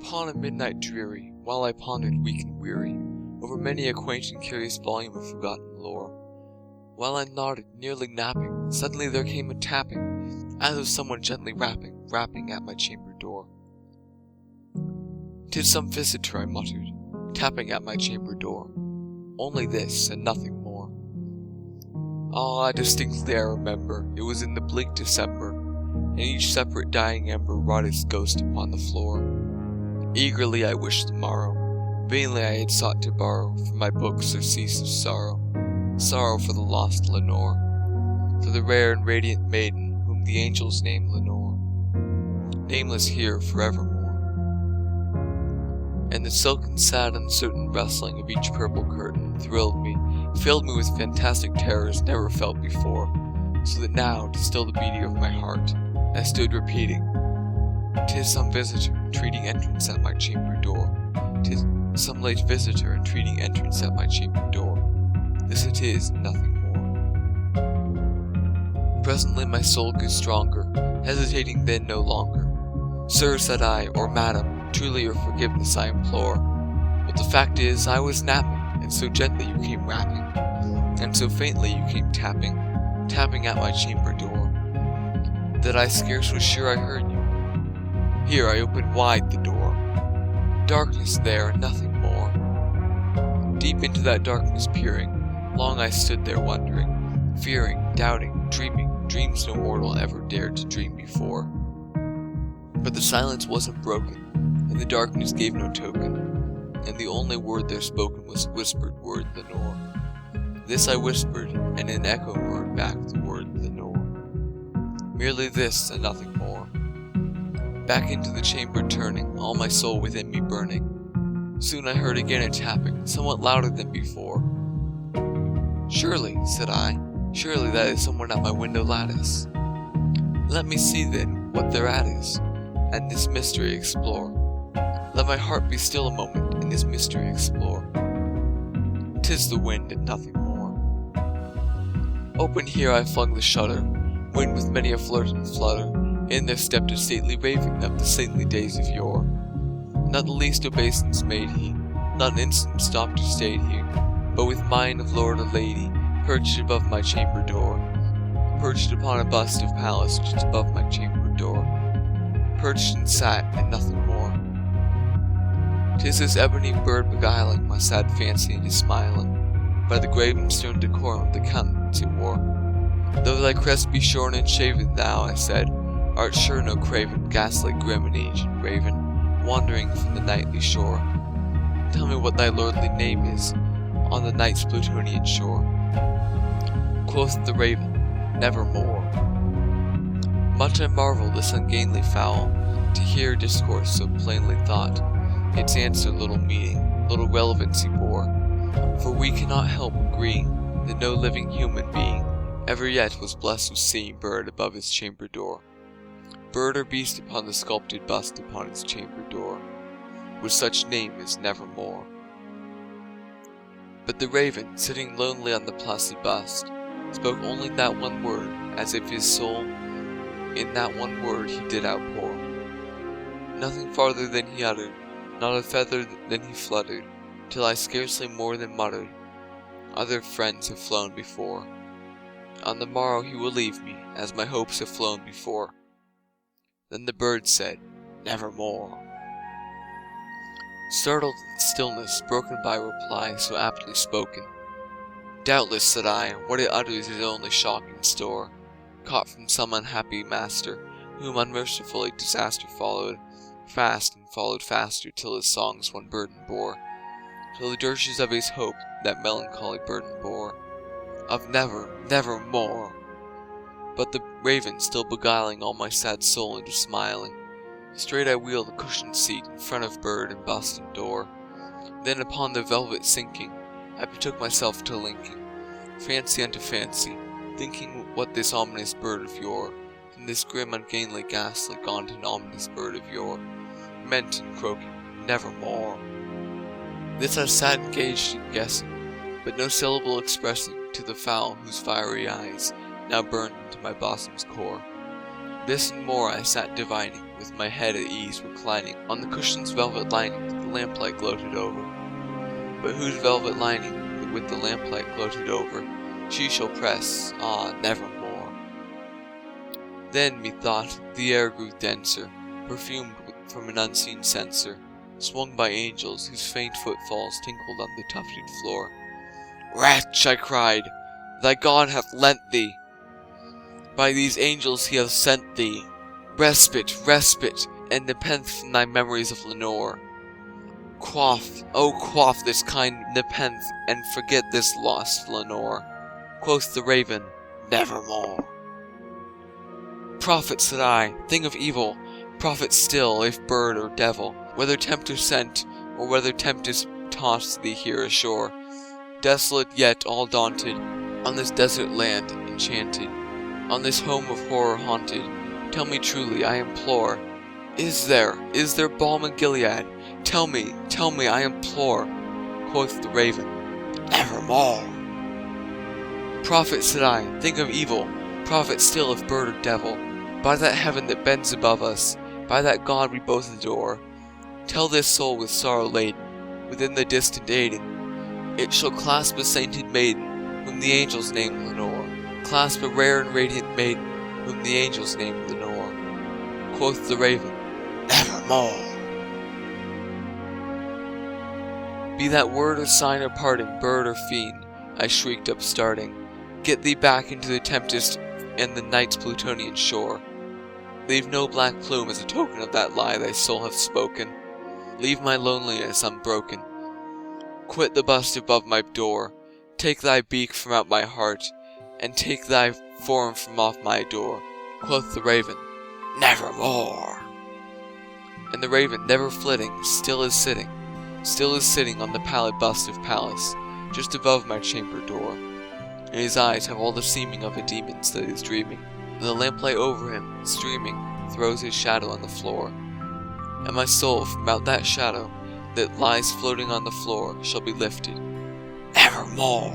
upon a midnight dreary, while I pondered weak and weary over many a quaint and curious volume of forgotten lore, while I nodded, nearly napping, suddenly there came a tapping, as of someone gently rapping at my chamber door. "'Tis some visitor," I muttered, tapping at my chamber door. Only this, and nothing more. Ah, distinctly I remember, it was in the bleak December, and each separate dying ember wrought its ghost upon the floor. Eagerly I wished the morrow, vainly I had sought to borrow from my books surcease of sorrow, sorrow for the lost Lenore, for the rare and radiant maiden whom the angels name Lenore, nameless here forevermore. And the silken, sad, uncertain rustling of each purple curtain thrilled me, filled me with fantastic terrors never felt before, so that now, to still the beating of my heart, I stood repeating, "'Tis some visitor entreating entrance at my chamber door. 'Tis some late visitor entreating entrance at my chamber door. This it is, and nothing more." Presently my soul grew stronger, hesitating then no longer. "Sir," said I, "or madam, truly your forgiveness I implore. But the fact is, I was napping, and so gently you came rapping, and so faintly you came tapping at my chamber door, that I scarce was sure I heard you. Here I opened wide the door. Darkness there, and nothing more. Deep into that darkness peering, long I stood there wondering, fearing, doubting, dreaming, dreams no mortal ever dared to dream before. But the silence wasn't broken, and the darkness gave no token, and the only word there spoken was whispered word Lenore. This I whispered, and an echo roared back the word Lenore. Merely this, and nothing more. Back into the chamber turning, all my soul within me burning. Soon I heard again a tapping, somewhat louder than before. "Surely," said I, "surely that is someone at my window lattice. Let me see then what thereat is, and this mystery explore. Let my heart be still a moment, and this mystery explore. 'Tis the wind, and nothing more." Open here I flung the shutter, wind with many a flirt and flutter. In there stepped a stately raven of the saintly days of yore. Not the least obeisance made he, not an instant stopped or stayed he, but with mien of lord or lady, perched above my chamber door, perched upon a bust of Pallas just above my chamber door, perched and sat, and nothing more. 'Tis this ebony bird beguiling my sad fancy into smiling, by the grave and stern decorum of the countenance it wore. "Though thy crest be shorn and shaven, thou," I said, "art sure no craven, ghastly, grim, and aged raven, wandering from the nightly shore. Tell me what thy lordly name is, on the night's Plutonian shore." Quoth the raven, "Nevermore." Much I marvel this ungainly fowl, to hear discourse so plainly thought. Its answer little meaning, little relevancy bore, for we cannot help agreeing that no living human being ever yet was blessed with seeing bird above his chamber door, bird or beast upon the sculpted bust upon its chamber door, with such name as Nevermore. But the raven, sitting lonely on the placid bust, spoke only that one word, as if his soul in that one word he did outpour. Nothing farther than he uttered, not a feather than he fluttered, till I scarcely more than muttered, "Other friends have flown before. On the morrow he will leave me, as my hopes have flown before." Then the bird said, "Nevermore." Startled at the stillness broken by a reply so aptly spoken. "Doubtless," said I, "what it utters is only shock in store, caught from some unhappy master, whom unmercifully disaster followed fast and followed faster, till his songs one burden bore, till the dirges of his hope that melancholy burden bore, of nevermore." But the raven still beguiling all my sad soul into smiling, straight I wheeled a cushioned seat in front of bird and bust and door. Then upon the velvet sinking, I betook myself to linking fancy unto fancy, thinking what this ominous bird of yore, and this grim, ungainly, ghastly, gaunt, and ominous bird of yore, meant in croaking, "Nevermore." This I sat engaged in guessing, but no syllable expressing to the fowl whose fiery eyes now burned into my bosom's core. This and more I sat divining, with my head at ease reclining on the cushion's velvet lining that the lamplight gloated over. But whose velvet lining that with the lamplight gloated over she shall press, nevermore. Then, methought, the air grew denser, perfumed from an unseen censer, swung by angels whose faint footfalls tinkled on the tufted floor. "Wretch!" I cried, "thy God hath lent thee! By these angels he hath sent thee respite, respite, and nepenthe from thy memories of Lenore. Quaff, oh quaff this kind nepenthe, and forget this lost Lenore." Quoth the raven, "Nevermore." "Prophet," said I, "thing of evil, prophet still, if bird or devil, whether tempter sent, or whether tempest tossed thee here ashore, desolate yet all daunted, on this desert land enchanted, on this home of horror haunted, tell me truly, I implore, is there balm in Gilead? Tell me, I implore." Quoth the raven, "Nevermore." "Prophet," said I, "thing of evil, prophet still if bird or devil, by that heaven that bends above us, by that God we both adore, tell this soul with sorrow laden, within the distant Aidenn, it shall clasp a sainted maiden, whom the angels name Lenore, clasp a rare and radiant maiden, whom the angels name Lenore." Quoth the raven, "Nevermore." "Be that word or sign or parting, bird or fiend," I shrieked upstarting, "get thee back into the tempest and the night's Plutonian shore. Leave no black plume as a token of that lie thy soul hath spoken. Leave my loneliness unbroken. Quit the bust above my door. Take thy beak from out my heart, and take thy form from off my door." Quoth the raven, "Nevermore." And the raven, never flitting, still is sitting on the pallid bust of Pallas, just above my chamber door. And his eyes have all the seeming of a demon's that is dreaming, and the lamplight over him, streaming, throws his shadow on the floor. And my soul from out that shadow that lies floating on the floor shall be lifted, nevermore.